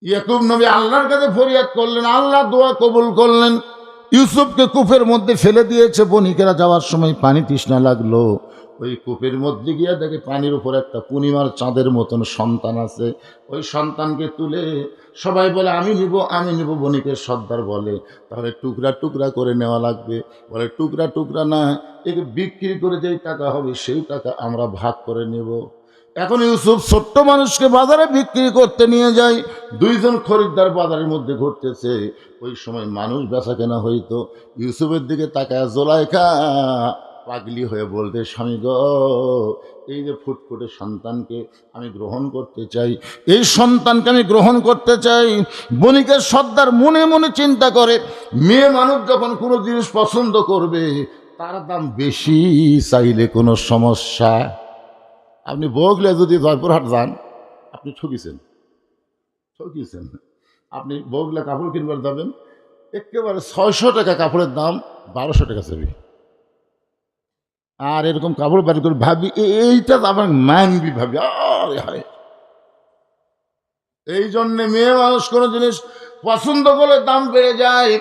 ইয়াকুব নবী আল্লাহর কাছে ফরিয়াদ করলেন, আল্লাহ দোয়া কবুল করলেন। ইউসুফকে কূপের মধ্যে ফেলে দিয়েছে, বণিকেরা যাওয়ার সময় পানি তৃষ্ণা লাগলো, ওই কূপের মধ্যে গিয়া দেখে পানির উপর একটা পূর্ণিমার চাঁদের মতন সন্তান আছে। ওই সন্তানকে তুলে সবাই বলে আমি নিব, আমি নিব। বণিকের সর্দার বলে তাহলে টুকরা টুকরা করে নেওয়া লাগবে। বলে টুকরা টুকরা না, একে বিক্রি করে যেই টাকা হবে সেই টাকা আমরা ভাগ করে নেব। এখন ইউসুফ ছোট্ট মানুষকে বাজারে বিক্রি করতে নিয়ে যায়। দুইজন খরিদ্দার বাজারের মধ্যে ঘুরতেছে, ওই সময় মানুষ বেচা কেনা হইতো। ইউসুফের দিকে তাকায় জোলাইখা পাগলি হয়ে বলতে, স্বামী গো, এই যে ফুটফুটে সন্তানকে আমি গ্রহণ করতে চাই, এই সন্তানকে আমি গ্রহণ করতে চাই। বণিকের সর্দার মনে মনে চিন্তা করে, মেয়ে মানুষ যখন কোনো জিনিস পছন্দ করবে তার দাম বেশি চাইলে কোনো সমস্যা। আপনি বগলে যদি জয়পুরহাট যান, আপনি ঠকিছেন। আপনি বগলে কাপড় কিনবার যাবেন, একেবারে 600 টাকা কাপড়ের দাম 1200 টাকা চাবি। আর এরকম কাপড় বাড়ি করে ভাবি এইটা আমার মানবি ভাবি, হয়। এই জন্যে মেয়ে মানুষ কোনো জিনিস পছন্দ করলে দাম বেড়ে যায়।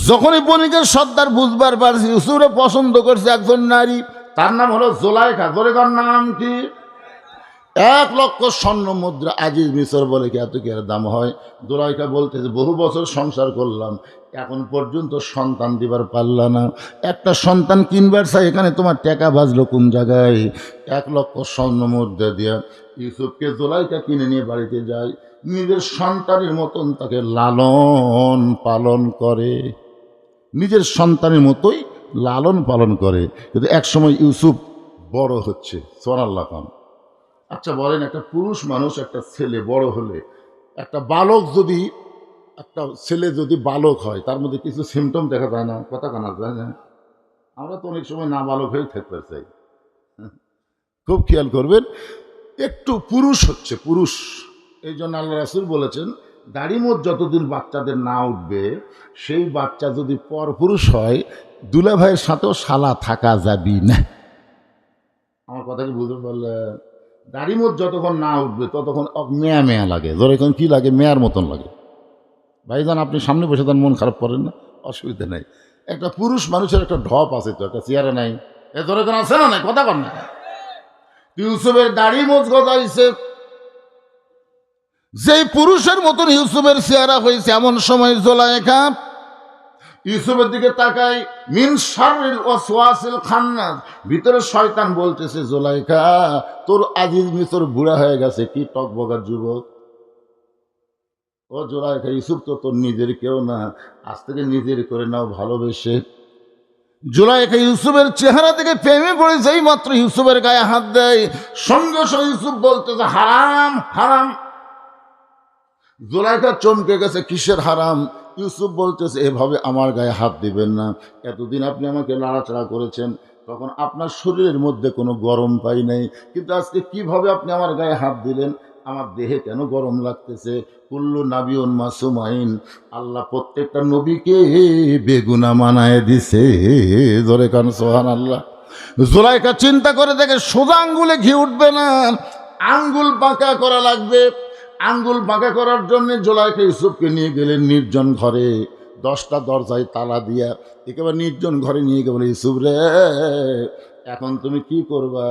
যখনই বণিকের সর্দার বুঝবার পারছি ইউসুফে পছন্দ করছে একজন নারী, তার নাম হলো জোলাইখা। জোলাইখার নাম কি? 1 লক্ষ স্বর্ণ মুদ্রা। আজিজ মিশর বলে কি এত কি এর দাম হয়? জোলাইখা বলতেছে বহু বছর সংসার করলাম, এখন পর্যন্ত সন্তান দিবার পারলা না, একটা সন্তান কিনবার চাই, এখানে তোমার টাকা বাজলো কোন জায়গায়? 1 লক্ষ স্বর্ণ মুদ্রা দিয়া ইউসুফকে জোলাইখা কিনে নিয়ে বাড়িতে যায়। নিজের সন্তানের মতন তাকে লালন পালন করে, নিজের সন্তানের মতোই লালন পালন করে। কিন্তু একসময় ইউসুফ বড় হচ্ছে। সুবহানাল্লাহ খান। আচ্ছা বলেন, একটা পুরুষ মানুষ একটা ছেলে বড় হলে, একটা বালক যদি, একটা ছেলে যদি বালক হয় তার মধ্যে কিছু সিমটম দেখা যায় না? কথা কানা যায় না? আমরা তো অনেক সময় না বালক হয়েই থাকতে চাই। খুব খেয়াল করবেন, একটু পুরুষ হচ্ছে পুরুষ। এই জন্য আল্লাহ রাসূল বলেছেন, দাড়ি মোট যতদিন বাচ্চাদের না উঠবে, সেই বাচ্চা যদি পর পুরুষ হয় দুলা ভাইয়ের সাথেও শালা থাকা যাবি না। আমার কথা কি বুঝতে পারলেন? দাড়ি মোট যতক্ষণ না উঠবে ততক্ষণ মেয়া মেয়া লাগে। ধরে এখন কী লাগে? মেয়ার মতন লাগে। ভাইজান আপনি সামনে বসে তার মন খারাপ করেন না, অসুবিধা নেই। একটা পুরুষ মানুষের একটা ঢপ আছে তো, একটা চেয়ারে নাই, এ ধরে এখন আছে না নাই? কথা কর না। ইউসুফের দাড়ি মোচ গজাইছে, যেই পুরুষের মতন ইউসুফের চেহারা হয়েছে, এমন সময় জোলাইখা ইউসুফের দিকে তাকাই, মিন শাররিল ওয়াসওয়াসিল খান্নাস, ভিতরে শয়তান বলতেছে, জোলাইখা তোর আজিজ মিশর বুড়া হয়ে গেছে, কি টকবগা যুবক। ও জোলাইখা, ইউসুফ তো তোর নিজের কেউ না, আজ থেকে নিজের করে নাও ভালোবেসে। জোলাইখা ইউসুফের চেহারা থেকে প্রেমে পড়ে যেই মাত্র ইউসুফের গায়ে হাত দেয়, সঙ্গে সঙ্গে ইউসুফ বলতেছে হারাম হারাম। জোলাইখা চমকে গেছে, কিসের হারাম? ইউসুফ বলতেছে এভাবে আমার গায়ে হাত দিবেন না, এতদিন আপনি আমাকে নাড়াচাড়া করেছেন, তখন আপনার শরীরের মধ্যে কোনো গরম পাই নাই, কিন্তু আজকে কিভাবে আপনি আমার গায়ে হাত দিলেন? আমার দেহে কেন গরম লাগতেছে? কুল্লু নাবিউন মাসুমাইন, আল্লাহ প্রত্যেকটা নবীকে বেগুনা মানায় দিছে। জোরে কান সুবহানাল্লাহ। জোলাইখা চিন্তা করে দেখে সোজা আঙ্গুলে ঘি উঠবে না, আঙ্গুল বাঁকা করা লাগবে। আঙ্গুল বাঁকা করার জন্য জোলাইখা ইউসুফকে নিয়ে গেলেন নির্জন ঘরে, 10টা দরজায় তালা দিয়া একেবারে নির্জন ঘরে নিয়ে গেলে, বলে ইউসুফ রে, এখন তুমি কি করবা?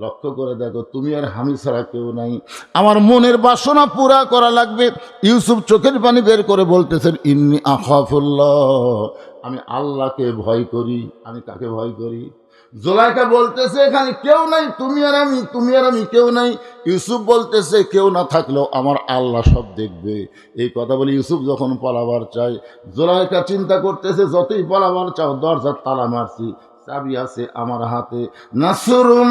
লক্ষ্য করে দেখো তুমি আর আমি ছাড়া কেউ নাই, আমার মনের বাসনা পুরা করা লাগবে। ইউসুফ চোখের পানি বের করে বলতেছেন, ইন্নী আখাফুল্লাহ, আমি আল্লাহকে ভয় করি। আমি কাকে ভয় করি? জোলাইখা বলতেছে এখানে কেউ নাই, তুমি আর আমি, তুমি আর আমি, কেউ নাই। ইউসুফ বলতেছে কেউ না থাকলেও আমার আল্লাহ সব দেখবে। এই কথা বলে ইউসুফ যখন পলাবার চায়, জোলাইখা চিন্তা করতেছে যতই পলাবার চাও, দরজার তালা মারছি, চাবি আছে আমার হাতে। নাসরুম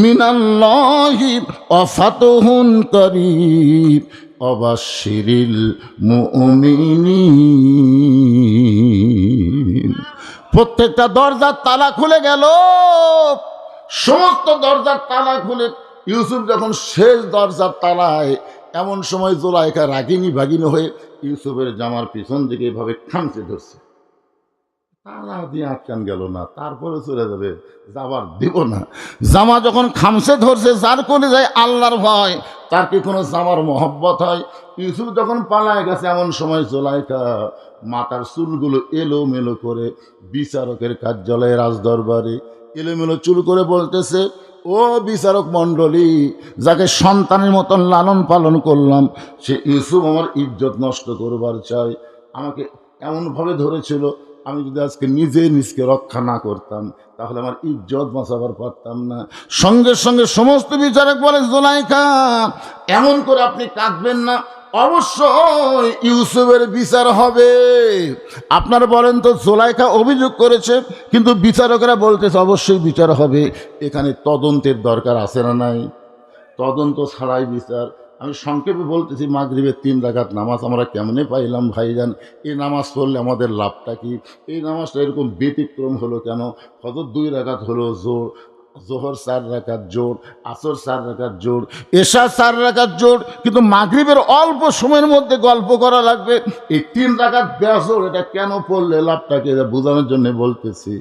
মিনাল্লাহি ওয়া ফাতহুন করিব ওয়াবাশশিরিল মুমিনিন। প্রত্যেকটা দরজার তালা খুলে গেল, সমস্ত দরজার তালা খুলে ইউসুফ যখন শেষ দরজার তালায়, এমন সময় জোলাইখা রাগিনী ভাগিনী হয়ে ইউসুফের জামার পিছন দিকে এভাবে খামচে ধরছে। তালা দিয়ে আটকান গেল না, তারপরে চলে যাবে, যাবার দিব না। জামা যখন খামসে ধরছে, যার কোলে যায় আল্লাহর ভয়, তার কি কোনো জামার মহব্বত হয়? ইউসুফ যখন পালায় গেছে, এমন সময় জুলাইখা মাথার চুলগুলো এলোমেলো করে বিচারকের কার্যালয়ে রাজদরবারে এলোমেলো চুল করে বলতেছে, ও বিচারক মণ্ডলী, যাকে সন্তানের মতন লালন পালন করলাম, সে ইউসুফ আমার ইজ্জত নষ্ট করবার চাই। আমাকে এমনভাবে ধরেছিল, আমি যদি আজকে নিজকে রক্ষা না করতাম, তাহলে আমার ইজ্জত বাঁচাবার পারতাম না। সঙ্গে সঙ্গে সমস্ত বিচারক বলে, জুলাইখা, এমন করে আপনি কাঁদবেন না, অবশ্যই ইউসুফের বিচার হবে। আপনারা বলেন তো, জুলাইখা অভিযোগ করেছে, কিন্তু বিচারকরা বলতেছে অবশ্যই বিচার হবে। এখানে তদন্তের দরকার আছে না নাই? তদন্ত ছাড়াই বিচার। আমি সংক্ষেপে বলতেছি, মাগরিবের 3 রাকাত নামাজ আমরা কেমনে পাইলাম ভাইজান? এই নামাজ পড়লে আমাদের লাভটা কি? এই নামাজটা এরকম ব্যতিক্রম হলো কেন? ফজর 2 রাকাত হলো জোর, জোহর 4 রাকাত জোর, আসর 4 রাকাত জোর, এশা 4 রাকাত জোর, কিন্তু মাগরিবের অল্প সময়ের মধ্যে গল্প করা লাগবে। এই 3 রাকাত বেজোর, এটা কেন পড়লে লাভটাকে, এটা বোঝানোর জন্য বলতেছি।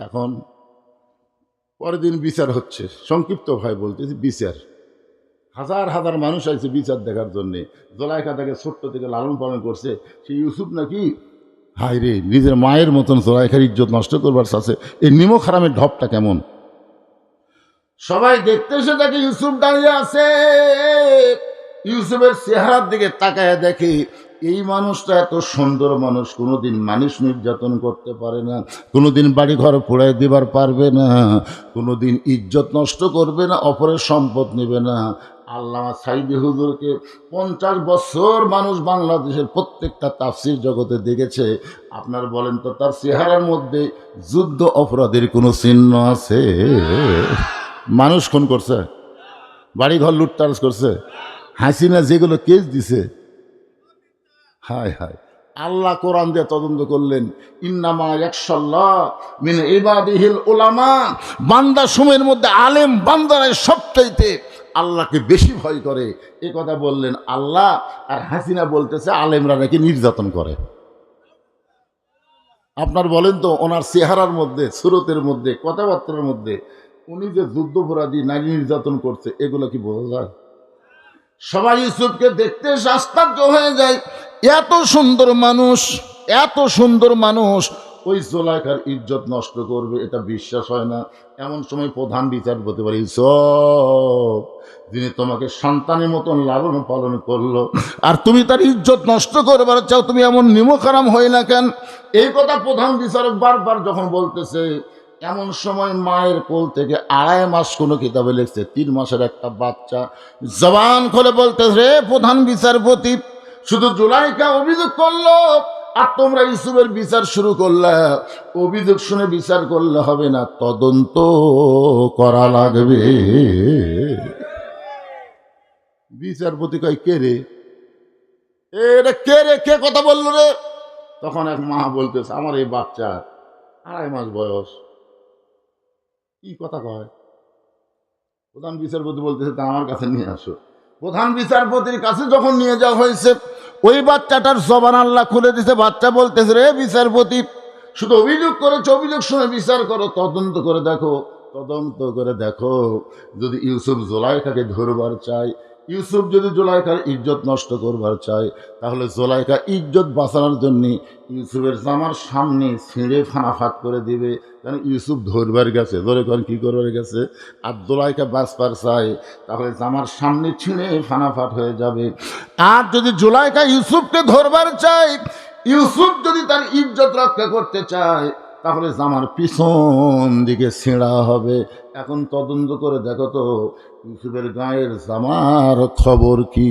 এখন পরের দিন বিচার হচ্ছে, সংক্ষিপ্ত ভাই বলতেছি, বিচার হাজার হাজার মানুষ আছে বিচার দেখার জন্যে। জুলাইখা তাকে ছোট্ট থেকে লালন পালন করছে, সে ইউসুফ নাকি হায় রে নিজের মায়ের মতন জুলাইখার ইজ্জত নষ্ট করবার চাচ্ছে। এই নিমক হারামের ঢপটা কেমন! সবাই দেখতে এসে দেখে ইউসুফ দাঁড়িয়ে আছে, ইউসুফের চেহারার দিকে তাকায় দেখে এই মানুষটা এত সুন্দর মানুষ, কোনোদিন মানুষ নির্যাতন করতে পারে না, কোনোদিন বাড়ি ঘর পোড়াই দিবার পারবে না, কোনোদিন ইজ্জত নষ্ট করবে না, অপরের সম্পদ নেবে না। আল্লামা সাইদি হুজুরকে 50 বছর মানুষ বাংলাদেশের প্রত্যেকটা তাফসির জগতে দেখেছে। আপনার বলেন তো, তার চেহারার মধ্যে যুদ্ধ অপরাধের কোনো চিহ্ন আছে? মানুষ খুন করছে, বাড়িঘর লুটতারাজ করছে, হাসিনা যেগুলো কেস দিছে, হায় হায়। আল্লাহ কোরআন দিয়ে তদন্ত করলেন, ইন্নামা ইয়াখশাল্লাহ মিন ইবাদিহিল উলামা, বান্দা সময়ের মধ্যে আলেম বান্দারাই সবচাইতে আল্লাহকে বেশি ভয় করে। এ কথা বললেন আল্লাহ, আর হাসিনা বলতেছে আলেমরা নাকি নির্যাতন করে। আপনার বলেন তো, ওনার চেহারার মধ্যে, সুরতের মধ্যে, কথাবার্তার মধ্যে উনি যে যুদ্ধপরাধী, নারী নির্যাতন করছে, এগুলো কি বোঝা যায়? সবাই ইউসুফকে দেখতে আশ্চর্য হয়ে যায়, এত সুন্দর মানুষ, এত সুন্দর মানুষ ওই জুলাইখার ইজ্জত নষ্ট করবে, এটা বিশ্বাস হয় না। এমন সময় প্রধান বিচারপতি বলে, ইউসুফ, যিনি তোমাকে সন্তানের মতন লালন পালন করলো, আর তুমি তার ইজ্জত নষ্ট করবার চাও, তুমি এমন নিমক হারাম হই না কেন? এই কথা প্রধান বিচারক বারবার যখন বলতেছে, এমন সময় মায়ের কোল থেকে 2.5 মাস, কোনো কিতাবে লিখছে 3 মাসের একটা বাচ্চা জবান খুলে বলতেছে, রে প্রধান বিচারপতি, শুধু জুলাইখা অভিযোগ করলো আর তোমরা ইউসুফের বিচার শুরু করলে। অভিযোগ শুনে বিচার করলে হবে না, তদন্ত করা লাগবে। বিচারপতি কয়, কে রে এটা, কে রে, কে কথা বললো রে? তখন এক মা বলতেছে, আমার এই বাচ্চা 2.5 মাস বয়স, কি কথা কয়? প্রধান বিচারপতি বলতেছে, তা আমার কাছে নিয়ে আসো। প্রধান বিচারপতির কাছে যখন নিয়ে যাওয়া হয়েছে, ওই বাচ্চাটার জবান আল্লাহ খুলে দিছে। বাচ্চা বলতেছে, রে বিচারপতি, শুধু অভিযোগ করেছে, অভিযোগ শুনে বিচার করো, তদন্ত করে দেখো, তদন্ত করে দেখো, যদি ইউসুফ জুলাইখাকে ধরবার চায়, ইউসুফ যদি জুলাইখার ইজ্জত নষ্ট করবার চায়, তাহলে জুলাইখা ইজ্জত বাঁচানোর জন্য ইউসুফের জামার সামনে ছিঁড়ে ফানাফাট করে দিবে। কারণ ইউসুফ ধরবার গেছে, ধরে কর কী করবার গেছে, আর জুলাইখা বাঁচবার চায়, তাহলে জামার সামনে ছিঁড়ে ফানাফাট হয়ে যাবে। আর যদি জুলাইখা ইউসুফকে ধরবার চায়, ইউসুফ যদি তার ইজ্জত রক্ষা করতে চায়, তাহলে জামার পিছন দিকে ছেঁড়া হবে। এখন তদন্ত করে দেখো তো, ইউসুফের গায়ের জামার খবর কি?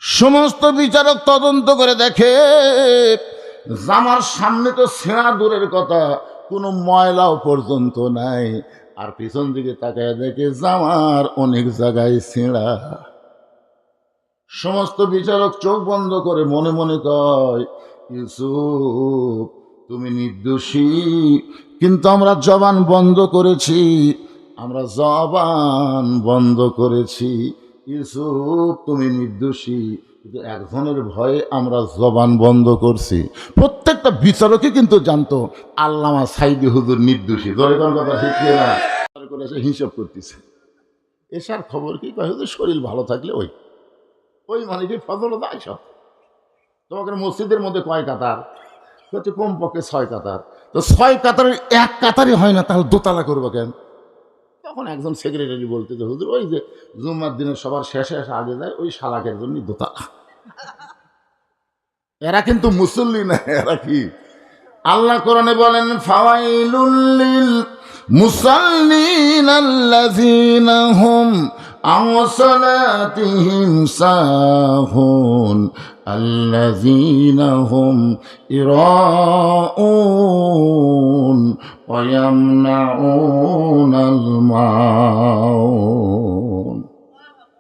সমস্ত বিচারক তদন্ত করে দেখে, জামার সামনে তো ছেঁড়া দূরের কথা, কোনো ময়লাও পর্যন্ত নাই। আর পিছন দিকে তাকায় দেখে জামার অনেক জায়গায় ছেঁড়া। সমস্ত বিচারক চোখ বন্ধ করে মনে মনে কয়, ইউসুফ তুমি নির্দোষী, কিন্তু আমরা জবান বন্ধ করেছি, আমরা জবান বন্ধ করেছি। ইউসুফ তুমি নির্দোষী, কিন্তু একজনের ভয়ে আমরা জবান বন্ধ করছি। প্রত্যেকটা বিচারকই কিন্তু জানতো আল্লামা সাইদি হুজুর নির্দোষী। ধরে কোন কথা ঠিক না করে সে হিসাব করতেছে। এসার খবর কি কয়, হুজুর শরীর ভালো থাকলে ওই মানে কি ফজল দায় সব। তোমাকে মসজিদের মধ্যে কয় কাতার? হচ্ছে কমপক্ষে 6 কাতার। তো 6 কাতারের এক কাতারই হয় না, তাহলে দোতলা করবো কেন? তখন একজন সেক্রেটারি বলতেছে, হুজুর ওই যে জুম্মার দিনের সবার শেষে এসে আগে যায় ওই শালাকের জন্য দোতলা। এরা কিন্তু মুসল্লি না, এরা কি? আল্লাহ কোরআনে বলেন, ফাওয়াইলুল লিল মুসাল্লিন আল্লাযীনা হুম আন সালাতিহিম সাহুন আল্লাযীনা হুম ইরাউন ওয়া ইয়ামনাউনাল মাউন।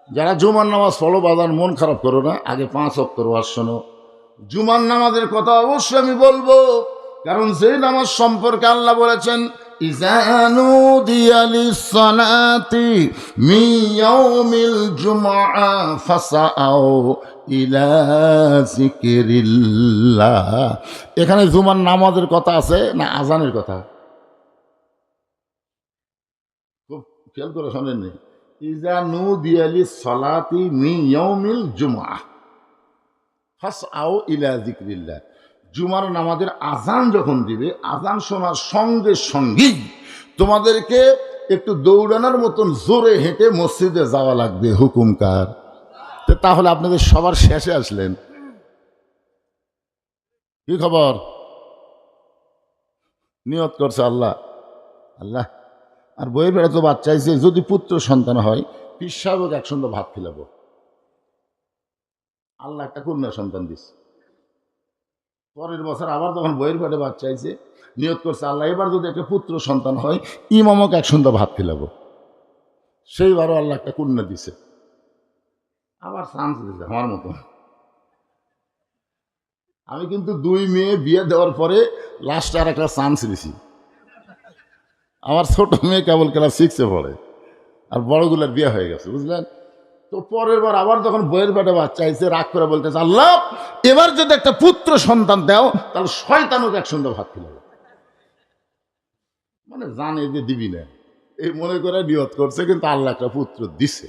যারা জুমার নামাজ পড়ো বাজার, মন খারাপ করো না, আগে 5 ওয়াক্ত ওয়াজ শোনো। জুমার নামাজের কথা অবশ্যই আমি বলবো, কারণ সেই নামাজ সম্পর্কে আল্লাহ বলেছেন, ইযা নুদিয়া লিস-সালাতি মিন ইয়াউমিল জুমআ ফাসআউ ইলা যিকরিল্লাহ। এখানে জুমার নামাজের কথা আছে না আজানের কথা? খুব খেয়াল করে শোনেন। ইযা নুদিয়া লিস-সালাতি মিন ইয়াউমিল জুমআ ফাসআউ ইলা যিকরিল্লাহ। জুমার নামাজের আজান যখন দিবে, আজান শোনার সঙ্গে সঙ্গেই তোমাদেরকে একটু দৌড়ানোর মতন জোরে হেঁটে মসজিদে যাওয়া লাগবে। হুকুম কার? তাহলে আপনাদের সবার শেষে আসলেন, কি খবর? নিয়ত করছে আল্লাহ আল্লাহ। আর বইয়ের বেড়া তো বাচ্চা চাইছে, যদি পুত্র সন্তান হয় পীর সাহেবকে একসঙ্গে ভাত খিলাবো। আল্লাহ একটা কন্যা সন্তান দিচ্ছে। পরের বছর আবার তখন বইয়ের পেটে বাচ্চা চাইছে, নিয়ত করছে আল্লাহ এবার যদি একটা পুত্র সন্তান হয় ইমামকে একসঙ্গে ভাত খিলাবো। সেইবারও আল্লাহ একটা কন্যা দিছে। আবার চান্স দিছে আমার মতন। আমি কিন্তু 2 মেয়ে বিয়ে দেওয়ার পরে লাস্টে আর একটা চান্স দিছি। আমার ছোট মেয়ে কেবল ক্লাস 6-এ পড়ে, আর বড়গুলার বিয়ে হয়ে গেছে, বুঝলেন? তো পরের বার আবার যখন বইয়ের পেটে বাচ্চা আইছে, রাগ করে বলতেছে, আল্লাহ এবার যদি একটা পুত্র সন্তান দাও তাহলে শয়তানকে একসঙ্গে ভাত খিলাবো। মানে জানে যে দিবি না, এই মনে করে নিয়ত করছে, কিন্তু আল্লাহ একটা পুত্র দিছে।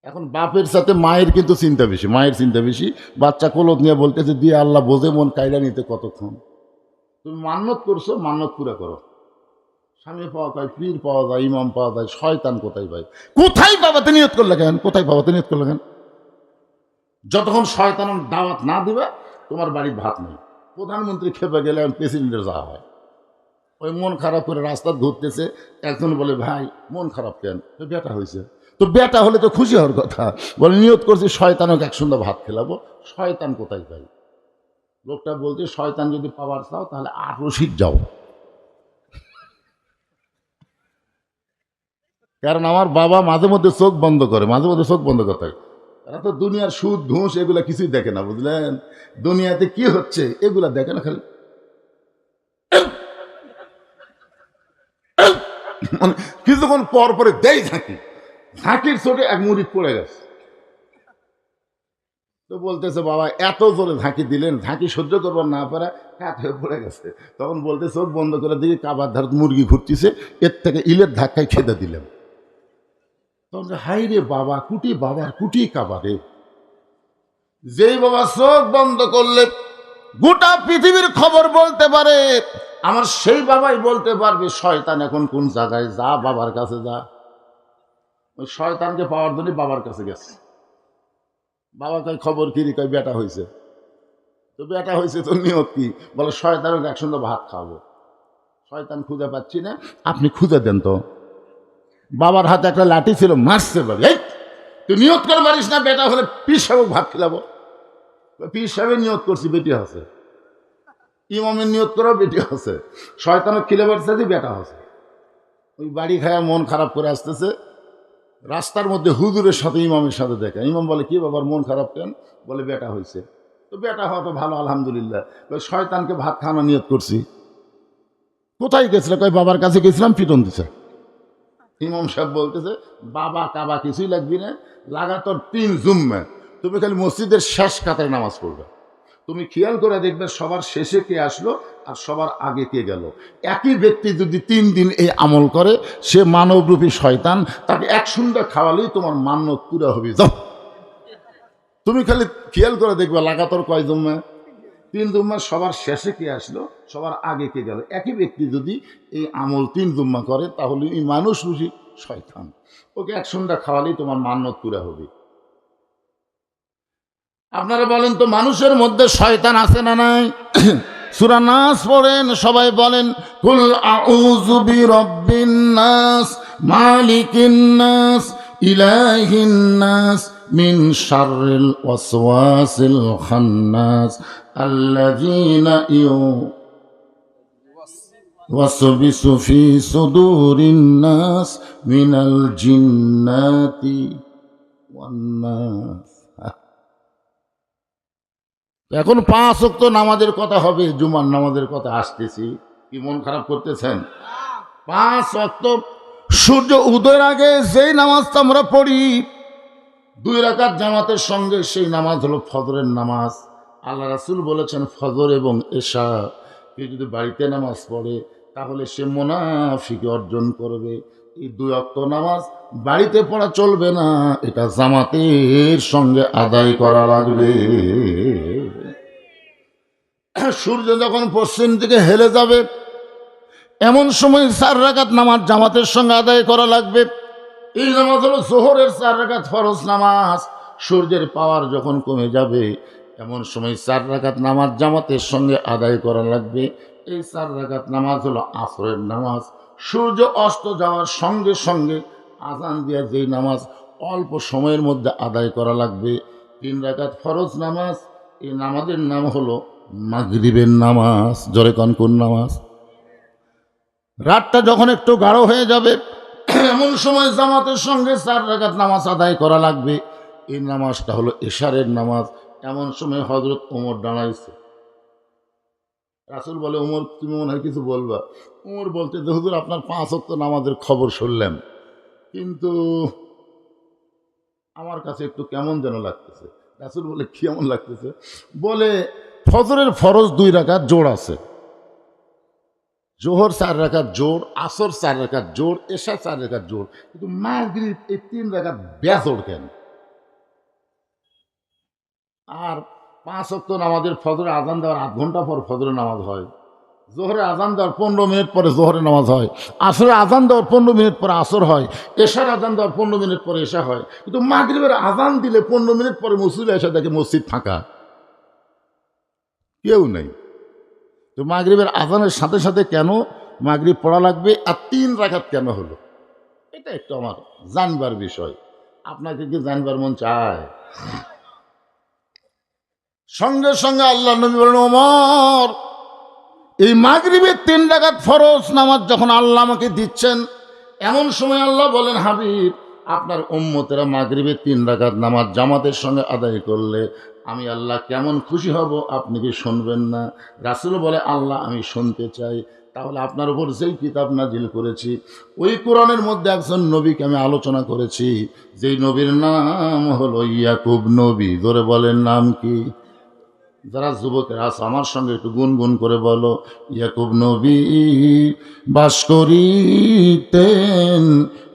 এখন বাপের সাথে মায়ের কিন্তু চিন্তা বেশি, মায়ের চিন্তা বেশি। বাচ্চা কোলত নিয়ে বলতেছে, দিয়ে আল্লাহ বোঝে মন কায়দা নিতে কতক্ষণ। তুমি মান্নত করছো, মান্নত পুরা করো। স্বামী পাওয়া যায়, পীর পাওয়া যায়, ইমাম পাওয়া যায়, শয়তান কোথায় পাই? কোথায় পাবাতে নিয়ত করলে কেন? কোথায় পাবাতে নিয়ত করলে কেন? যতক্ষণ শয়তান দাওয়াত না দিবে তোমার বাড়ির ভাত নেই। প্রধানমন্ত্রী খেপে গেলে প্রেসিডেন্টের যাওয়া হয়। ওই মন খারাপ করে রাস্তা ঘুরতেছে, একজন বলে, ভাই মন খারাপ কেন? বেটা হয়েছে। তো বেটা হলে তো খুশি হওয়ার কথা। বলে নিয়ত করছি শয়তানকে একসঙ্গে ভাত খেলাবো। শয়তান কোথায় পাই? লোকটা বলছে, শয়তান যদি পাওয়ার চাও তাহলে 8 রশিদ যাও। কারণ আমার বাবা মাঝে মধ্যে চোখ বন্ধ করে, মাঝে মধ্যে চোখ বন্ধ করতে হয়। এরা তো দুনিয়ার সুদ ঘুষ এগুলা কিছুই দেখে না, বুঝলেন? দুনিয়াতে কি হচ্ছে এগুলা দেখে না, খালি মানে কিছুক্ষণ পর পরে দেই ঝাঁকি, ঝাঁকির চোটে এক মুড়ি পড়ে গেছে। তো বলতেছে, বাবা এত জোরে ঝাঁকি দিলেন, ঝাঁকি সহ্য করবার না পারা কাত হয়ে পড়ে গেছে। তখন বলতে, চোখ বন্ধ করে দিকে কাবার ধার মুরগি ঘুরতেছে, এর থেকে ইলের ধাক্কায় খেতে দিলাম। তখন হাই রে বাবা, কুটি বাবার কুটি কাবারে। যেই বাবা চোখ বন্ধ করলে গোটা পৃথিবীর খবর বলতে পারে, আমার সেই বাবাই বলতে পারবে শয়তান এখন কোন জায়গায়। যা বাবার কাছে যা। ওই শয়তানকে পাওয়ার জন্য বাবার কাছে গেছে। বাবা কয়, খবর কি? কয় বেটা হয়েছে। তো বেটা হয়েছে তো নিয়ত কি? বলে শয়তানকে একসঙ্গে ভাত খাওয়াবো। শয়তান খুঁজে পাচ্ছি না, আপনি খুঁজে দেন তো। বাবার হাতে একটা লাঠি ছিল, মারছে। বলে, এই তুই নিয়ত করে পারিস না বেটা হলে পীর সাহেব ভাত খেলাবো? পীর সাহেবের নিয়ত করছি, বেটি আছে। ইমামের নিয়ত করেও বেটি আছে। শয়তানের খিলে বাড়ছে, বেটা আছে। ওই বাড়ি খায়া মন খারাপ করে আসতেছে, রাস্তার মধ্যে হুজুরের সাথে ইমামের সাথে দেখে। ইমাম বলে, কি বাবার মন খারাপ কেন? বলে, বেটা হয়েছে। তো বেটা হওয়া তো ভালো, আলহামদুলিল্লাহ। শয়তানকে ভাত খাওয়ানো নিয়ত করছি। কোথায় গেছিল? কয় বাবার কাছে গেছিলাম, পিটন দিছে। ইমাম সাহেব বলতেছে বাবা কাবা কিছুই লাগবি না, লাগাতার 3 জুম্মা তুমি খালি মসজিদের শেষ কাতারে নামাজ পড়বে। তুমি খেয়াল করে দেখবে সবার শেষে কে আসলো আর সবার আগে কে গেল। একই ব্যক্তি যদি 3 দিন এই আমল করে, সে মানবরূপী শয়তান, তাকে 1 সুন্দর খাওয়ালেই তোমার মান্যত পুরা হবে। যাও তুমি খালি খেয়াল করে দেখবে লাগাতার কয় জুম্মা? 3 জুম্মা। সবার শেষে কে আসলো, সবার আগে কে গেল। একই ব্যক্তি যদি এই আমল 3 জুম্মা করে, তাহলে এই মানুষ রুচি শয়তান, ওকে 1 সুন্দর খাওয়ালেই তোমার মান্যত পুরা হবে। আপনারা বলেন তো মানুষের মধ্যে শয়তান আছে না নাই? সূরা নাস পড়েন, সবাই বলেন কুল আউযু বিরাব্বিন নাস মালিকিন নাস ইলাহিন নাস মিন শাররিল ওয়াসওয়াসিল খান্নাস আল্লাযীনা ইউওয়াসবিসু ফি সুদুরিন নাস মিনাল জিন্নাতি ওয়ান নাস। এখন 5 ওয়াক্ত নামাজের কথা হবে, জুমার নামাজের কথা আসতেছি। কি মন খারাপ করতেছেন? 5 ওয়াক্ত সূর্য উদয়ের আগে যেই নামাজটা আমরা পড়ি 2 রাকাত জামাতের সঙ্গে, সেই নামাজ হলো ফজরের নামাজ। আল্লাহ রাসূল বলেছেন ফজর এবং এশা কেউ যদি বাড়িতে নামাজ পড়ে তাহলে সে মুনাফিকি অর্জন করবে। এই 2 ওয়াক্ত নামাজ বাড়িতে পড়া চলবে না, এটা জামাতের সঙ্গে আদায় করা লাগবে। সূর্য যখন পশ্চিম দিকে হেলে যাবে এমন সময় 4 রাকাত নামাজ জামাতের সঙ্গে আদায় করা লাগবে। এই নামাজ হলো যোহরের 4 রাকাত ফরজ নামাজ। সূর্যের পাওয়ার যখন কমে যাবে এমন সময় 4 রাকাত নামাজ জামাতের সঙ্গে আদায় করা লাগবে। এই 4 রাকাত নামাজ হলো আসরের নামাজ। সূর্য অস্ত যাওয়ার সঙ্গে সঙ্গে আযান দিয়ে যেই নামাজ অল্প সময়ের মধ্যে আদায় করা লাগবে, 3 রাকাত ফরজ নামাজ। এই নামাজের নাম হলো মাগরিবের নামাজ। জোরে কোন নামাজ? রাতটা যখন একটু গাঢ় হয়ে যাবে এমন সময় জামাতের সঙ্গে 4 রাকাত নামাজ আদায় করা লাগবে। এই নামাজটা হলো এশারের নামাজ। এমন সময় হযরত ওমর দাঁড়াইছে। রাসূল বলে ওমর তুমি মনে হয় কিছু বলবা। ওমর বলতে যে হুজুর আপনার 5 ওয়াক্ত নামাজের খবর শুনলাম, কিন্তু আমার কাছে একটু কেমন যেন লাগতেছে। রাসূল বলে কেমন লাগতেছে? বলে ফজরের ফরজ 2 রাকাত জোড় আছে, জোহর 4 রাকাত জোড়, আসর 4 রাকাত জোড়, এশা 4 রাকাত জোড়, কিন্তু মাগরিব এই 3 রাকাত বেজোড় কেন? আর 5 ওয়াক্ত নামাজের ফজরে আজান দেওয়ার 8 ঘন্টা পর ফজরের নামাজ হয়, জোহরে আজান দেওয়ার 15 মিনিট পরে জোহরের নামাজ হয়, আসরে আজান দেওয়ার 15 মিনিট পরে আসর হয়, এশার আজান দেওয়ার 15 মিনিট পরে এশা হয়। কিন্তু মাগরিবের আজান দিলে 15 মিনিট পরে মসজিদে এসে দেখে মসজিদ ফাঁকা, কেউ নেই। তো মাগরিবের আজানের সাথে সাথে কেন মাগরিব পড়া লাগবে আর 3 রাকাত কেন হলো, এটা একটু আমার জানবার বিষয়। আপনাকে কি জানবার মন চায়? সঙ্গে সঙ্গে আল্লাহ নবী বলেন ওমর এই মাগরিবের 3 রাকাত ফরজ নামাজ যখন আল্লাহ আমাকে দিচ্ছেন, এমন সময় আল্লাহ বলেন হাবিব আপনার উম্মতেরা মাগরিবের 3 রাকাত নামাজ জামাতের সঙ্গে আদায় করলে আমি আল্লাহ কেমন খুশি হব আপনি কি শুনবেন না? রাসূল বলে আল্লাহ আমি শুনতে চাই। তাহলে আপনার উপর যেই কিতাব নাজিল করেছি ওই কোরআনের মধ্যে একজন নবীকে আমি আলোচনা করেছি, যেই নবীর নাম হলো ইয়াকুব নবী। ধরে বলেন নাম কি? যারা যুবকের আস আমার সঙ্গে একটু গুনগুন করে বলো, ইয়াকুব নবী বাস করিতেন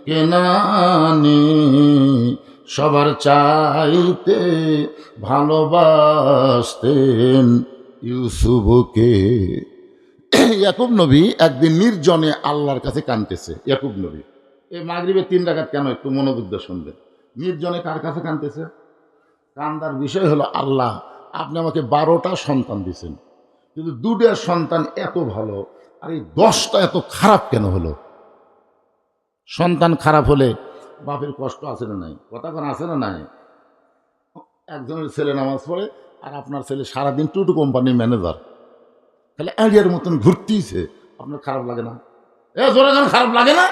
কেনানে, সবার চাইতে ভালোবাসতেন ইউসুফকে। ইয়াকুব নবী একদিন নির্জনে আল্লাহর কাছে কাঁদতেছে। ইয়াকুব নবী এই মাগরিবের 3 রাকাত কেন একটু মনোযোগ দিয়ে শুনবেন। নির্জনে কার কাছে কাঁদতেছে? কান্দার বিষয় হলো আল্লাহ আপনি আমাকে 12টা সন্তান দিয়েছেন, কিন্তু 2টা সন্তান এত ভালো আর এই 10টা এত খারাপ কেন হলো? সন্তান খারাপ হলে বাপের কষ্ট আছে না নাই? কথা কোন আছে না নাই? একজনের ছেলে নামাজ পড়ে আর আপনার ছেলে সারাদিন টুটু কোম্পানির ম্যানেজার, তাহলে আইডিয়ার মতন ঘুরতেইছে, আপনার খারাপ লাগে না? জোরে যেন খারাপ লাগে না?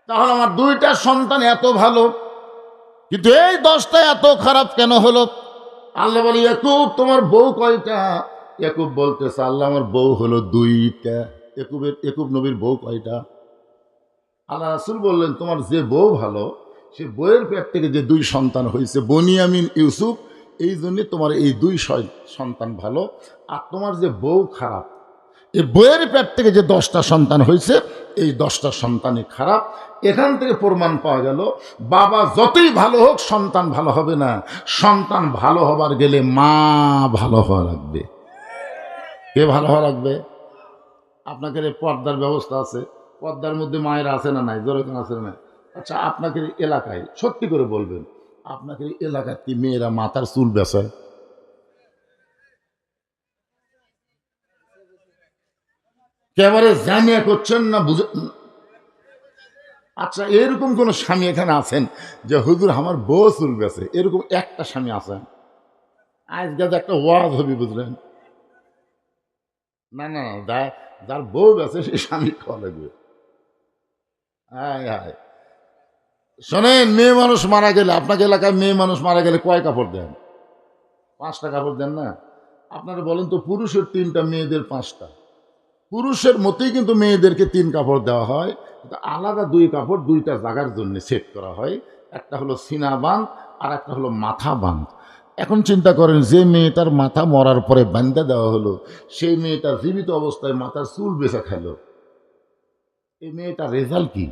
তাহলে আমার 2টা সন্তান এত ভালো কিন্তু এই 10টা এত খারাপ কেন হলো? আল্লাহ বলে ইয়াকুব তোমার বউ কয়টা? ইয়াকুব বলতেছে আল্লাহ আমার বউ হলো 2টা। ইয়াকুব নবীর বউ কয়টা? আল্লাহ রাসূল বললেন, তোমার যে বউ ভালো, সে বইয়ের পেট থেকে যে 2 সন্তান হয়েছে, বনিয়ামিন, ইউসুফ, এই জন্যে তোমার এই 2 সন্তান ভালো। আর তোমার যে বউ খারাপ, এই বইয়ের পেট থেকে যে 10টা সন্তান হয়েছে, এই 10টা সন্তানই খারাপ। এখান থেকে প্রমাণ পাওয়া গেল, বাবা যতই ভালো হোক সন্তান ভালো হবে না। সন্তান ভালো হবার গেলে মা ভালো হওয়া লাগবে। কে ভালো হওয়া লাগবে? আপনাদের পর্দার ব্যবস্থা আছে, পর্দার মধ্যে মায়েরা আছে না নাই? জোরে আছে না? আচ্ছা, আপনাদের এলাকায় সত্যি করে বলবেন, আপনাদের এলাকায় কি মেয়েরা মাথার চুল বেচায়? একেবারে জানিয়া করছেন না বুঝে? আচ্ছা, এরকম কোন স্বামী এখানে আছেন যে হুজুর আমার বউ চুল বেছে? এরকম একটা স্বামী আছেন? আজকে একটা ওয়াজ হবি, বুঝলেন? না না, যার বউ বেছে সেই স্বামী খাওয়া লাগবে। হায় হায়, শোনেন, মেয়ে মানুষ মারা গেলে, আপনাকে এলাকায় মেয়ে মানুষ মারা গেলে কয় কাপড় দেন? 5টা কাপড় দেন না? আপনারা বলেন তো, পুরুষের 3টা, মেয়েদের 5টা। পুরুষের মতোই কিন্তু মেয়েদেরকে 3 কাপড় দেওয়া হয়, কিন্তু আলাদা 2 কাপড় 2টা জায়গার জন্য সেট করা হয়। একটা হলো সিনা বাঁধ, আর একটা হলো মাথা বাঁধ। এখন চিন্তা করেন, যে মেয়েটার মাথা মরার পরে বান্ধা দেওয়া হলো, সেই মেয়েটা জীবিত অবস্থায় মাথার চুল বেচা খেলো, এই মেয়েটার রেজাল্ট কি?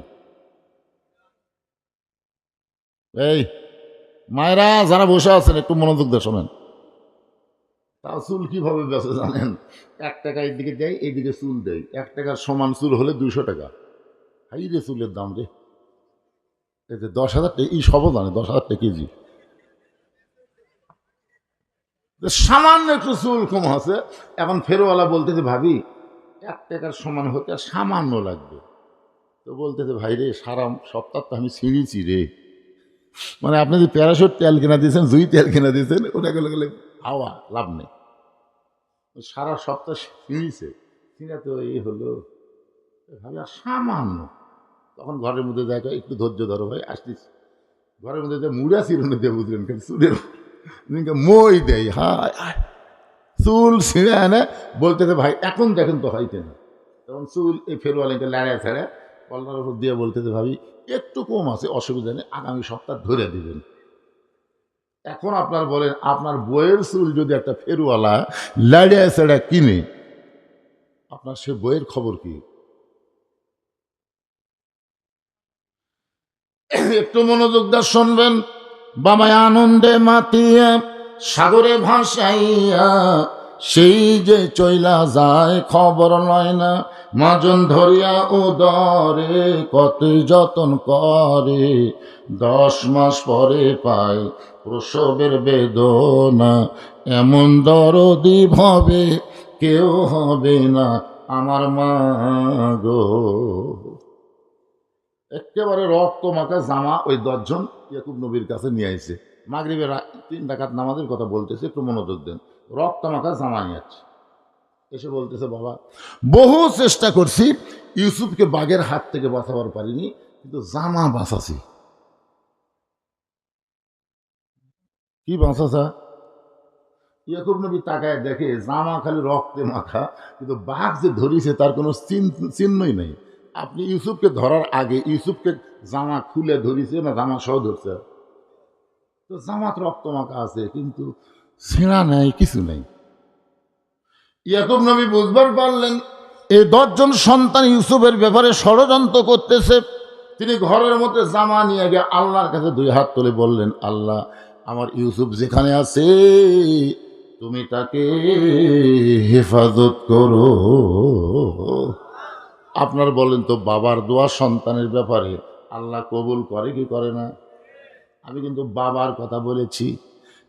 এই মায়েরা যারা বসে আছেন, একটু মনোযোগ দিয়ে শোনেন। তাও চুল কিভাবে বেচে জানেন? 1 টাকা এইদিকে দেয়, এইদিকে চুল দেয়। 1 টাকার সমান চুল হলে 200 টাকা। হাই রে চুলের দাম রে! এই যে 10,000 টাকা, এই সবও জানে 10,000 টাকা কেজি। সামান্য একটু চুল কম আছে, এখন ফেরওয়ালা বলতেছে, ভাবি 1 টাকার সমান হতে আর সামান্য লাগবে। তো বলতেছে, ভাই রে, সারা সপ্তাহ তো আমি ছিঁড়িছি রে। মানে আপনি যে প্যারাশুট তেল কিনা দিয়েছেন, জুই তেল কিনা দিয়েছেন, ওটা গেলে হাওয়া, লাভ নেই। সারা সপ্তাহ ছিঁড়িছে, ছিঁড়া তো এই হলো, ভাবি আর সামান্য। তখন ঘরের মধ্যে যায়, একটু ধৈর্য ধরো ভাই, আসতেছি। ঘরের মধ্যে যে মুড়া চিরুনি দিয়ে, বুঝলেন, কেন চুলের মই দেয়, হায় চুল ছিঁড়ে আনে, বলতেছে, ভাই এখন দেখেন তো হয়তো না। তখন চুল এই ফেরওয়ালিটা লাড়া ছেড়ে কল্লার উপর দিয়ে বলতেছে, ভাবি একটু কম আছে, অসুবিধা নেই, আগামী সপ্তাহ ধরে দিবেন। এখন আপনার বলেন, আপনার বইয়ের চুল যদি একটা ফেরওয়ালা লাড়া ছেড়া কিনে, আপনার সে বইয়ের খবর কি? একটু মনোযোগ দিয়ে শুনবেন। বাবায় আনন্দে মাতিয়া সাগরে ভাসাইয়া, সেই যে চইলা যায় খবর লয় না। মাজন ধরিয়া উদরে কতই যতন করে, 10 মাস পরে পায় প্রসবের বেদনা। এমন দরদি ভাবে কেউ হবে না আমার মা গো। একেবারে রক্ত মাখা জামা ওই 10 জন ইয়াকুব নবীর কাছে নিয়ে আইছে। মাগরিবের 3 রাকাত নামাজের কথা বলতেছে, একটু মনোযোগ দেন। রক্ত মাখা জামা নিয়ে আসছে, এসে বলতেছে, বাবা বহু চেষ্টা করছি, ইউসুফকে বাঘের হাত থেকে বাঁচাবার পারিনি, কিন্তু জামা বাঁচাছি। কি বাঁচাছা? ইয়াকুব নবী তাকায় দেখে জামা খালি রক্তে মাখা, কিন্তু বাঘ যে ধরিছে তার কোনো চিহ্নই নেই। আপনি ইউসুফকে ধরার আগে ইউসুফকে জামা খুলে ধরিছে না জামা সহ ধরছে? তো জামাত রক্ত মাখা আছে, কিন্তু ছেঁড়া নেই, কিছু নেই। ইয়াকুব নবী বুঝবার পারলেন, এই 10 জন সন্তান ইউসুফের ব্যাপারে ষড়যন্ত্র করতেছে। তিনি ঘরের মধ্যে জামা নিয়ে গিয়ে আল্লাহর কাছে 2 হাত তুলে বললেন, আল্লাহ, আমার ইউসুফ যেখানে আছে তুমি তাকে হেফাজত করো। আপনার বলেন তো, বাবার দোয়া সন্তানের ব্যাপারে আল্লাহ কবুল করে কি করে না? আমি কিন্তু বাবার কথা বলেছি।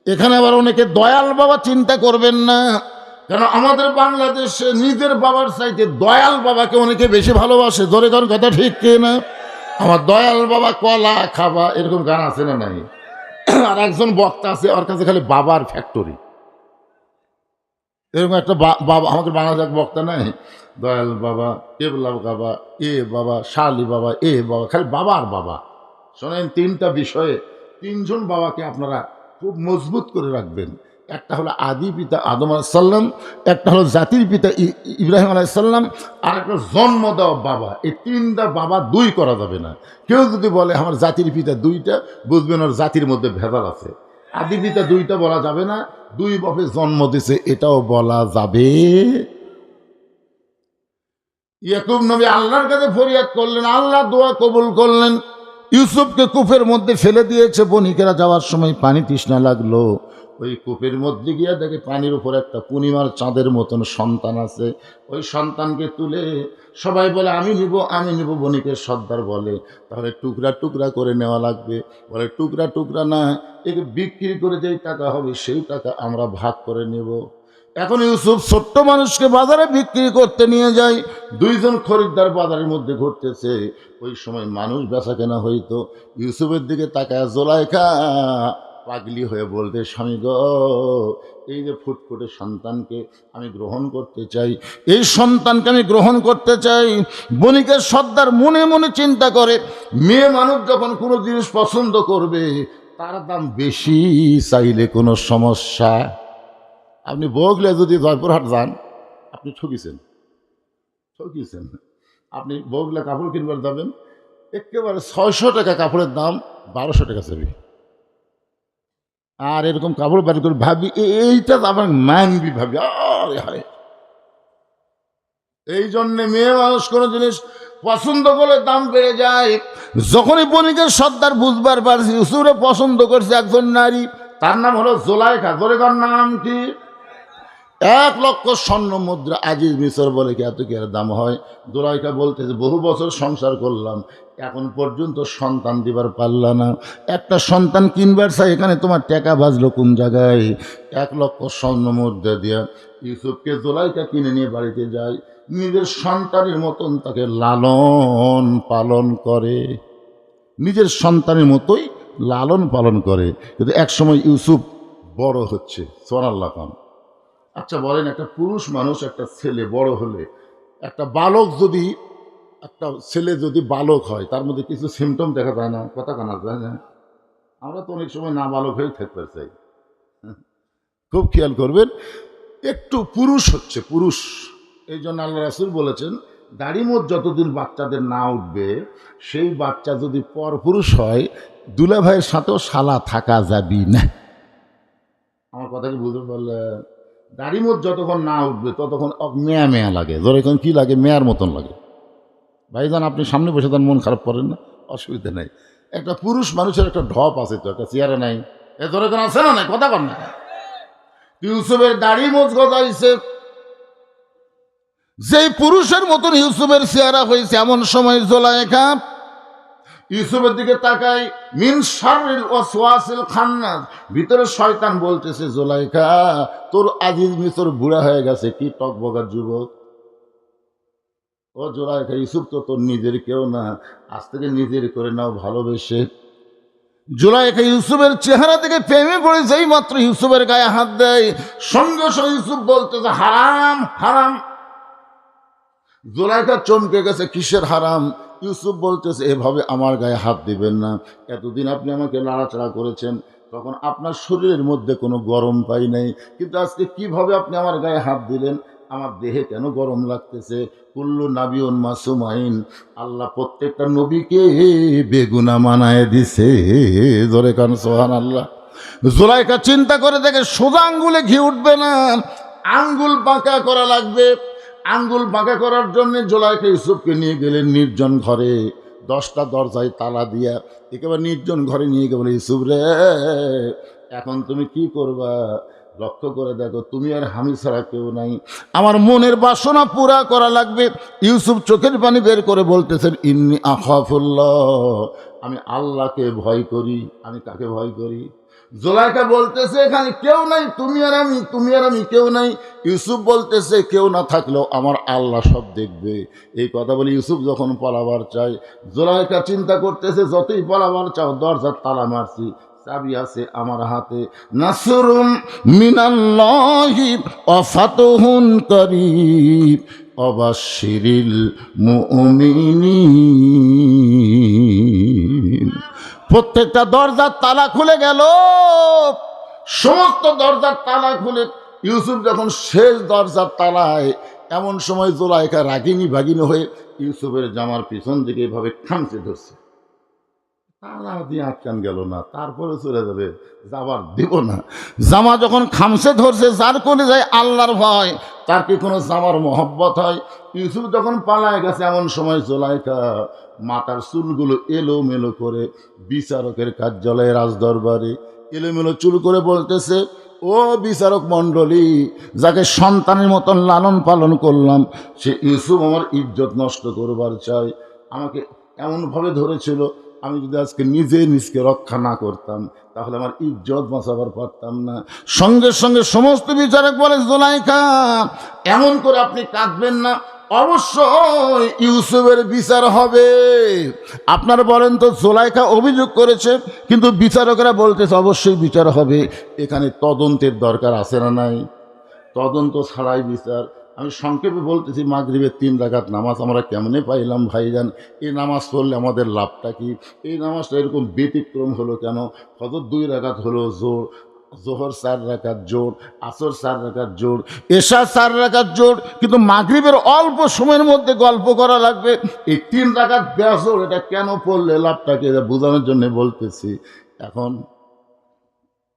এখানে আবার অনেকে দয়াল বাবা চিন্তা করবেন না, কেন আমাদের বাংলাদেশে নিজের বাবার চাইতে দয়াল বাবাকে অনেকে বেশি ভালোবাসে। ধরে কোন কথা ঠিক কিনা? আমার দয়াল বাবা কলা খাবা, এরকম গান আছে না নাই? আর একজন বক্তা আছে, ওর কাছে খালি বাবার ফ্যাক্টরি। এরকম একটা বাবা আমাকে বাংলাদেশ এক বক্তা নাই, দয়াল বাবা, কেবলা বাবা, এ বাবা, শালি বাবা, এ বাবা, খালি বাবা আর বাবা। শোনেন, 3টা বিষয়ে 3 জন বাবাকে আপনারা খুব মজবুত করে রাখবেন। একটা হলো আদি পিতা আদম আলাইসাল্লাম, একটা হলো জাতির পিতা ইব্রাহিম আলাইসাল্লাম, আর একটা জন্ম দেওয়া বাবা। এই তিনটা বাবা দুই করা যাবে না। কেউ যদি বলে আমার জাতির পিতা দুইটা, বুঝবেন ওর জাতির মধ্যে ভেজাল আছে। আদি পিতা দুইটা বলা যাবে না, দুই বাপে জন্ম দিছে এটাও বলা যাবে। ইয়াকুব নবী আল্লাহর কাছে ফরিয়াদ করলেন, আল্লাহ দোয়া কবুল করলেন। ইউসুফকে কূপের মধ্যে ফেলে দিয়েছে, বণিকেরা যাওয়ার সময় পানি তৃষ্ণা লাগলো। ওই কূপের মধ্যে গিয়া দেখে পানির উপর একটা পূর্ণিমার চাঁদের মতন সন্তান আছে। ওই সন্তানকে তুলে সবাই বলে আমি নিব, আমি নিব। বণিকের সর্দার বলে তাহলে টুকরা টুকরা করে নেওয়া লাগবে। বলে টুকরা টুকরা না, একে বিক্রি করে যেই টাকা হবে সেই টাকা আমরা ভাগ করে নেব। এখন ইউসুফ ছোট্ট মানুষকে বাজারে বিক্রি করতে নিয়ে যায়। দুইজন খরিদ্দার বাজারের মধ্যে ঘুরতেছে। ওই সময় মানুষ বেচা কেনা হইতো। ইউসুফের দিকে তাকায় জোলাইখা পাগলি হয়ে বলতে, স্বামী গো, এই যে ফুটফুটে সন্তানকে আমি গ্রহণ করতে চাই, এই সন্তানকে আমি গ্রহণ করতে চাই। বণিকের সর্দার মনে মনে চিন্তা করে, মেয়ে মানুষ যখন কোনো জিনিস পছন্দ করবে তার দাম বেশি চাইলে কোনো সমস্যা। আপনি বগলে যদি জয়পুরহাট যান, আপনি ঠকিছেন। আপনি বগলে কাপড় কিনবার যাবেন, একেবারে 600 টাকা কাপড়ের দাম 1200 টাকা চাবি। আর এরকম কাপড় বাড়ি করে ভাবি এইটা আমার মানবি, ভাবি আরে। এই জন্যে মেয়ে মানুষ কোনো জিনিস পছন্দ করলে দাম বেড়ে যায়। যখনই বণিকের সর্দার বুঝবার পারছি ইউসুফে পছন্দ করছে একজন নারী, তার নাম হলো জোলাইখা। জোলাইখার নাম কি? 1 লক্ষ স্বর্ণ মুদ্রা আজিজ মিশর। বলে কি এত কি এর দাম হয়? জোলাইখা বলতেছে বহু বছর সংসার করলাম, এখন পর্যন্ত সন্তান দিবার পারলা না। একটা সন্তান কিনবার চাই, এখানে তোমার টাকা বাজলো কোন জায়গায়? 1 লক্ষ স্বর্ণ মুদ্রা দিয়া ইউসুফকে জোলাইখা কিনে নিয়ে বাড়িতে যায়। নিজের সন্তানের মতন তাকে লালন পালন করে, নিজের সন্তানের মতোই লালন পালন করে। কিন্তু একসময় ইউসুফ বড় হচ্ছে। সুবহানাল্লাহ। আচ্ছা বলেন, একটা পুরুষ মানুষ একটা ছেলে বড় হলে, একটা বালক যদি, একটা ছেলে যদি বালক হয়, তার মধ্যে কিছু সিমটম দেখা যায় না? কথা কানা যায় না? আমরা তো অনেক সময় না বালক হয়েই থাকতে চাই। খুব খেয়াল করবেন, একটু পুরুষ হচ্ছে পুরুষ। এই জন্য আল্লাহ রাসূল বলেছেন, দাড়ি মোট যতদিন বাচ্চাদের না উঠবে, সেই বাচ্চা যদি পর পুরুষ হয়, দুলা ভাইয়ের সাথেও শালা থাকা যাবি না। আমার কথা কি বুঝতে পারলেন? দাড়ি মোট যতক্ষণ না উঠবে ততক্ষণ মেয়া মেয়া লাগে। ধরে এখন কি লাগে? মেয়ার মতন লাগে। ভাইজান আপনি সামনে বসে তার মন খারাপ করেন না, অসুবিধা নেই। একটা পুরুষ মানুষের একটা ঢপ আছে তো, একটা চেয়ারে নাই, এ ধরে কোন আছে না? নাই, কথা কর না। ইউসুফের দাড়ি মোচ গজাইছে, যেই পুরুষের মতন ইউসুফের চেহারা হয়েছে। এমন সময় জোলাইখা ইউসুফের দিকে তাকাই, মিন শাররিল ওয়াসওয়াসিল খান্নাস, ভিতরে শয়তান বলতেছে, জোলাইখা তোর আজিজ মিশর বুড়া হয়ে গেছে, কি টকবগা যুবক। ও জোলাইখা, ইউসুফ তো তোর নিজের কেউ না, আজ থেকে নিজের করে নাও ভালোবেসে। জোলাইখা ইউসুফের চেহারা থেকে প্রেমে পড়ে যেই মাত্র ইউসুফের গায়ে হাত দেয়, সঙ্গে সঙ্গে ইউসুফ বলতেছে হারাম হারাম। জোলাইখা চমকে গেছে, কিসের হারাম? ইউসুফ বলতেছে, এভাবে আমার গায়ে হাত দিবেন না। এতদিন আপনি আমাকে নাড়াচাড়া করেছেন, তখন আপনার শরীরের মধ্যে কোনো গরম পাই নাই, কিন্তু আজকে কিভাবে আপনি আমার গায়ে হাত দিলেন? আমার দেহে কেন গরম লাগতেছে? কুল্লু নাবিউন মাসুমাইন, আল্লাহ প্রত্যেকটা নবীকে বেগুনা মানায় দিছে। জোরে কান সুবহানাল্লাহ। জোলাইখা চিন্তা করে দেখে সোজা আঙ্গুলে ঘি উঠবে না, আঙ্গুল বাঁকা করা লাগবে। আঙ্গুল বাঁকা করার জন্য জোলাইখা ইউসুফকে নিয়ে গেলেন নির্জন ঘরে। 10টা দরজায় তালা দিয়া একেবারে নির্জন ঘরে নিয়ে গেলে, ইউসুফ রে এখন তুমি কি করবা? লক্ষ্য করে দেখো, তুমি আর আমি ছাড়া কেউ নাই, আমার মনের বাসনা পুরা করা লাগবে। ইউসুফ চোখের পানি বের করে বলতেছেন, ইন্নী আখাফুল্লাহ, আমি আল্লাহকে ভয় করি। আমি কাকে ভয় করি? জোলাইখা বলতেছে, এখানে কেউ নাই, তুমি আর আমি, তুমি আর আমি, কেউ নাই। ইউসুফ বলতেছে, কেউ না থাকলেও আমার আল্লাহ সব দেখবে। এই কথা বলে ইউসুফ যখন পলাবার চায়, জোলাইখা চিন্তা করতেছে, যতই পলাবার চাও, দরজার তালা মারছি, চাবি আছে আমার হাতে। নাসরুম মিনাল্লাহি ওয়া ফাতহুন করিব ওয়াবাশশিরিল মুমিনিন। প্রত্যেকটা দরজার তালা খুলে গেল। সমস্ত দরজার তালা খুলে ইউসুফ যখন শেষ দরজার তালায়, এমন সময় জুলাইখা রাগিনী ভাগিনী হয়ে ইউসুফের জামার পিছন দিকে এভাবে খামচে ধরছে। তালা দিয়ে আটকান গেল না, তারপরে চলে যাবে, যাবার দিব না। জামা যখন খামচে ধরছে, যার কোলে যায় আল্লাহর ভয়, তার কি কোনো জামার মহব্বত হয়? ইউসুফ যখন পালায় গেছে, এমন সময় জুলাইখা মাথার চুলগুলো এলোমেলো করে বিচারকের কার্যালয়ে রাজদরবারে এলোমেলো চুল করে বলতেছে, ও বিচারক মণ্ডলী, যাকে সন্তানের মতন লালন পালন করলাম, সে ইউসুফ আমার ইজ্জত নষ্ট করবার চাই। আমাকে এমনভাবে ধরেছিল, আমি যদি আজকে নিজকে রক্ষা না করতাম, তাহলে আমার ইজ্জত বাঁচাবার পারতাম না। সঙ্গে সঙ্গে সমস্ত বিচারক বলে, জুলাইখা, এমন করে আপনি কাঁদবেন না, অবশ্যই ইউসুফের বিচার হবে। আপনারা বলেন তো, জুলাইখা অভিযোগ করেছে, কিন্তু বিচারকরা বলতেছে অবশ্যই বিচার হবে। এখানে তদন্তের দরকার আছে না নাই? তদন্ত ছাড়াই বিচার। আমি সংক্ষেপে বলতেছি, মাগরিবের 3 রাকাত নামাজ আমরা কেমনে পাইলাম ভাইজান? এই নামাজ পড়লে আমাদের লাভটা কি? এই নামাজটা এরকম ব্যতিক্রম হলো কেন? ফজর 2 রাকাত হলো জোর, জোহর 4 রাকাত জোর, আসর 4 রাকাত জোর, এশা 4 রাকাত জোর, কিন্তু মাগরিবের অল্প সময়ের মধ্যে গল্প করা লাগবে। এই 3 রাকাত বেজোর, এটা কেন পড়লে লাভটাকে, এটা বোঝানোর জন্য বলতেছি। এখন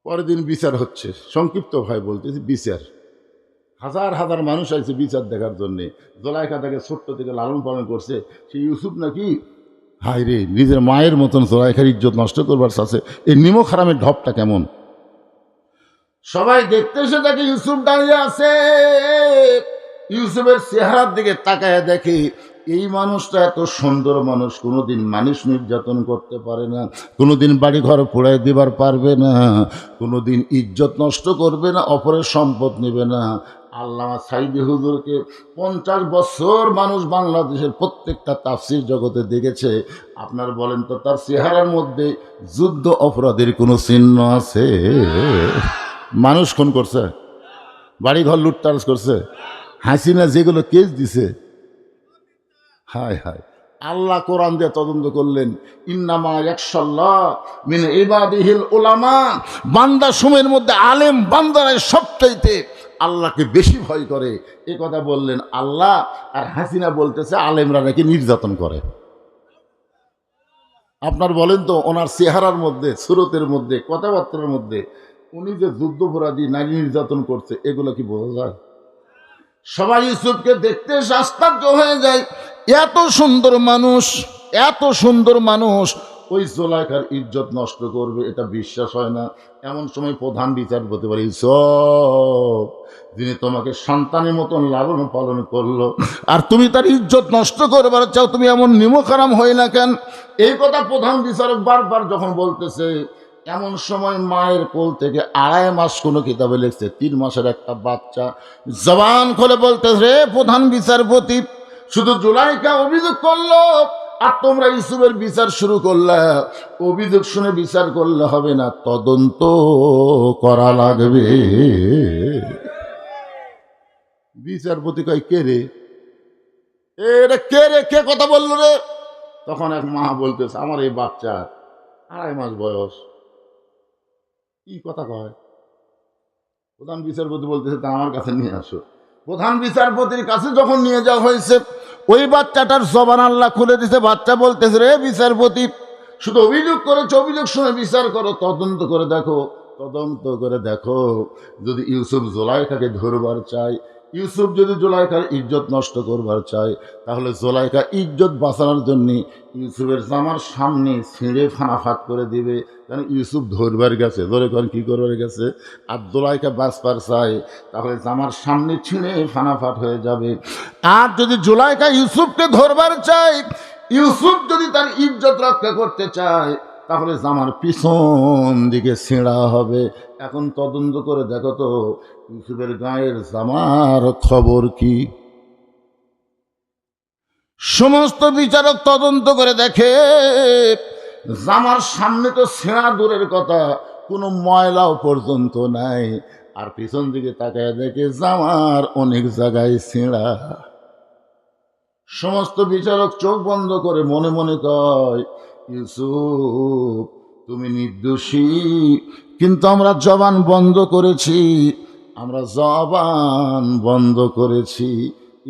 পরের দিন বিচার হচ্ছে, সংক্ষিপ্ত ভাই বলতেছি, বিচার। হাজার হাজার মানুষ আছে বিচার দেখার জন্যে। জুলাইখা তাকে ছোট্ট থেকে লালন পালন করছে, সে ইউসুফ নাকি হায় রে, নিজের মায়ের মতন জুলাইখার ইজ্জত নষ্ট করবার চাচ্ছে। এই নিমক হারামের ঢপটা কেমন! সবাই দেখতে এসে দেখে ইউসুফ দাঁড়িয়ে আছে। ইউসুফের চেহারার দিকে তাকায় দেখে, এই মানুষটা এত সুন্দর মানুষ, কোনোদিন মানুষ নির্যাতন করতে পারে না, কোনোদিন বাড়ি ঘর পোড়ায় দিবার পারবে না, কোনোদিন ইজ্জত নষ্ট করবে না, অপরের সম্পদ নেবে না। আল্লামা সাইদি হুজুরকে 50 বছর মানুষ বাংলাদেশের প্রত্যেকটা তাফসির জগতে দেখেছে। আপনার বলেন তো, তার চেহারার মধ্যে যুদ্ধ অপরাধের কোনো চিহ্ন আছে? মানুষ খুন করছে, বাড়িঘর লুটতারাজ করছে, হাসিনা যেগুলো কেস দিছে, হায় হায়। আল্লাহ কোরআন দিয়ে তদন্ত করলেন, ইন্নামা ইয়াখশাল্লাহ মিন ইবাদিহিল উলামা। বান্দা সময়ের মধ্যে আলেম বান্দারাই সবচাইতে আল্লাহকে বেশি ভয় করে, এ কথা বললেন আল্লাহ। আর হাসিনা বলতেছে আলেমরা নাকি নির্যাতন করে। আপনার বলেন তো, ওনার চেহারার মধ্যে, সুরতের মধ্যে, কথাবার্তার মধ্যে উনি যে যুদ্ধপরাধী, নারী নির্যাতন করছে, এগুলো কি বোঝা যায়? সবাই ইউসুফকে দেখতে আশ্চর্য হয়ে যায়। এত সুন্দর মানুষ, এত সুন্দর মানুষ ওই জুলাইখার ইজ্জত নষ্ট করবে, এটা বিশ্বাস হয় না। এমন সময় প্রধান বিচারপতি বলে, ইউসুফ, যিনি তোমাকে সন্তানের মতন লালন পালন করলো, আর তুমি তার ইজ্জত নষ্ট করবার চাও, তুমি এমন নিমখারাম হই না কেন? এই কথা প্রধান বিচারক বারবার যখন বলতেছে, এমন সময় মায়ের কোল থেকে 2.5 মাস, কোনো কিতাবে লিখছে 3 মাসের একটা বাচ্চা জবান খুলে বলতেছে, রে প্রধান বিচারপতি, শুধু জুলাইখা অভিযোগ করলো আর তোমরা ইউসুফের বিচার শুরু করলে। অভিযোগ শুনে বিচার করলে হবে না, তদন্ত করা লাগবে। বিচারপতি কয়, কে রে? এটা কে রে? কে কথা বললো রে? তখন এক মা বলতেছে, আমার এই বাচ্চা 2.5 মাস বয়স। কি কথা কয়? প্রধান বিচারপতি বলতেছে, তা আমার কাছে নিয়ে আসো। প্রধান বিচারপতির কাছে যখন নিয়ে যাওয়া হয়েছে, ওই বাচ্চাটার জবান আল্লাহ খুলে দিছে। বাচ্চা বলতেছে, রে বিচারপতি, শুধু অভিযোগ করেছে, অভিযোগ শুনে বিচার করো, তদন্ত করে দেখো, তদন্ত করে দেখো। যদি ইউসুফ জুলাইখাকে ধরবার চায়, ইউসুফ যদি জুলাইখার ইজ্জত নষ্ট করবার চায়, তাহলে জুলাইখা ইজ্জত বাঁচানোর জন্য ইউসুফের জামার সামনে ছিঁড়ে ফানাফাট করে দিবে। কারণ ইউসুফ ধরবার গেছে, ধরে করেন কি করবার গেছে, আর জুলাইখা বাঁচবার চায়, তাহলে জামার সামনে ছিঁড়ে ফানাফাট হয়ে যাবে। আর যদি জুলাইখা ইউসুফকে ধরবার চায়, ইউসুফ যদি তার ইজ্জত রক্ষা করতে চায়, তাহলে জামার পিছন দিকে ছেঁড়া হবে। এখন তদন্ত করে দেখো তো, ইউসুফের গায়ের জামার খবর কি? সমস্ত বিচারক তদন্ত করে দেখে, জামার সামনে তো ছেঁড়া দূরের কথা, কোনো ময়লাও পর্যন্ত নাই। আর পিছন দিকে তাকায় দেখে জামার অনেক জায়গায় ছেঁড়া। সমস্ত বিচারক চোখ বন্ধ করে মনে মনে কয়, ইউসুফ, তুমি নির্দোষী, কিন্তু আমরা জবান বন্ধ করেছি, আমরা জবান বন্ধ করেছি।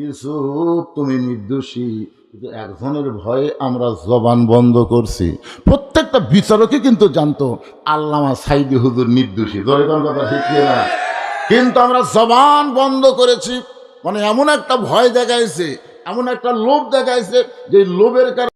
ইউসুফ তুমি নির্দোষী, কিন্তু একজনের ভয়ে আমরা জবান বন্ধ করছি। প্রত্যেকটা বিচারকই কিন্তু জানতো আল্লামা সাইদি হুজুর নির্দোষী, ধরে কোন কথা ঠিক না, কিন্তু আমরা জবান বন্ধ করেছি। মানে এমন একটা ভয় দেখাইছে, এমন একটা লোভ দেখাইছে, যে লোভের কারণে